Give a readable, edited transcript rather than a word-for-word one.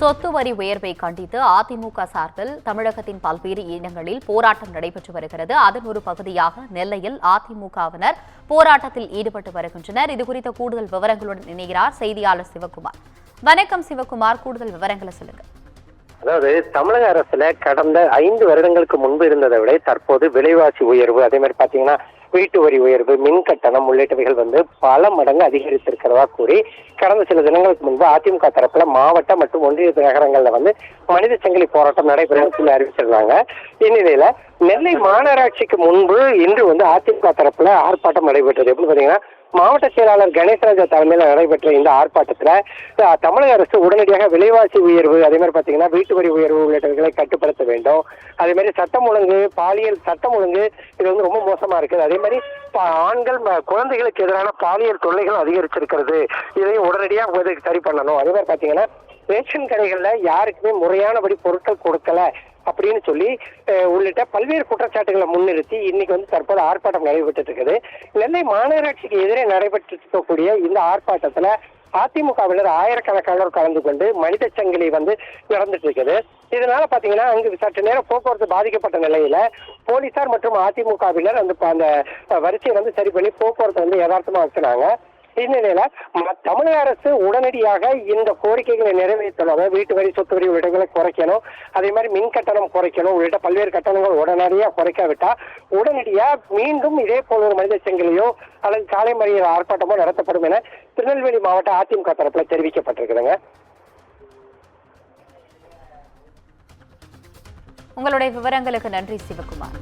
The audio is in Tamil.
சொத்து வரி உயர்வை கண்டித்து அதிமுக சார்பில் தமிழகத்தின் பல்வேறு இடங்களில் போராட்டம் நடைபெற்று வருகிறது. அதன் ஒரு பகுதியாக நெல்லையில் அதிமுகவினர் போராட்டத்தில் ஈடுபட்டு வருகின்றனர். இதுகுறித்த கூடுதல் விவரங்களுடன் இணைகிறார் செய்தியாளர் சிவகுமார். வணக்கம் சிவகுமார், கூடுதல் விவரங்களை சொல்லுங்க. அதாவது தமிழக அரசுல கடந்த 5 வருடங்களுக்கு முன்பு இருந்ததை விட தற்போது விலைவாசி உயர்வு, அதே மாதிரி பாத்தீங்கன்னா வீட்டு வரி உயர்வு, மின் கட்டணம் உள்ளிட்டவைகள் பல மடங்கு அதிகரித்திருக்கிறதா கூறி கடந்த சில தினங்களுக்கு முன்பு அதிமுக தரப்புல மாவட்ட மற்றும் ஒன்றிய நகரங்கள்ல மனித சங்கிலி போராட்டம் நடைபெறும் அறிவிச்சிருந்தாங்க. இந்நிலையில நெல்லை மாநகராட்சிக்கு முன்பு இன்று அதிமுக தரப்புல ஆர்ப்பாட்டம் நடைபெற்றது. எப்படி பாத்தீங்கன்னா மாவட்ட செயலாளர் கணேசராஜா தலைமையில் நடைபெற்ற இந்த ஆர்ப்பாட்டத்துல தமிழக அரசு உடனடியாக விலைவாசி உயர்வு, அதே மாதிரி பாத்தீங்கன்னா வீட்டு வரி உயர்வு உள்ளிட்டவைகளை கட்டுப்படுத்த வேண்டும். அதே மாதிரி சட்டம் ஒழுங்கு, பாலியல் சட்டம் ஒழுங்கு இது ரொம்ப மோசமா இருக்குது. அதே மாதிரி ஆண்கள் குழந்தைகளுக்கு எதிரான பாலியல் தொல்லைகள் அதிகரிச்சிருக்கிறது. இதையும் உடனடியாக சரி பண்ணணும். அதே மாதிரி பாத்தீங்கன்னா ரேஷன் கடைகள்ல யாருக்குமே முறையானபடி பொருட்கள் கொடுக்கல அப்படின்னு சொல்லி உள்ளிட்ட பல்வேறு குற்றச்சாட்டுகளை முன்னிறுத்தி இன்னைக்கு தற்போது ஆர்ப்பாட்டம் நடைபெற்று இருக்குது. நெல்லை மாநகராட்சிக்கு எதிரே நடைபெற்று இருக்கக்கூடிய இந்த ஆர்ப்பாட்டத்துல அதிமுகவினர் ஆயிரக்கணக்கானோர் கலந்து கொண்டு மனித சங்கிலி நடந்துட்டு இருக்குது. இதனால பாத்தீங்கன்னா அங்கு சற்று நேரம் போக்குவரத்து பாதிக்கப்பட்ட நிலையில போலீசார் மற்றும் அதிமுகவினர் அந்த வரிசையை சரி பண்ணி போக்குவரத்து யதார்த்தமா வச்சுனாங்க. இந்நிலையில தமிழக அரசு உடனடியாக இந்த கோரிக்கைகளை நிறைவேற்றணும். வீட்டு வரி, சொத்து வரி உள்ளிட்டங்களை குறைக்கணும். அதே மாதிரி மின் கட்டணம் குறைக்கணும் உள்ளிட்ட பல்வேறு கட்டணங்கள் உடனடியாக குறைக்காவிட்டா உடனடியா மீண்டும் இதே போல ஒரு மனித சங்கிலியோ அல்லது சாலை மறியல் ஆர்ப்பாட்டமோ நடத்தப்படும் என திருநெல்வேலி மாவட்ட அதிமுக தரப்புல தெரிவிக்கப்பட்டிருக்குதுங்க. உங்களுடைய விவரங்களுக்கு நன்றி சிவகுமார்.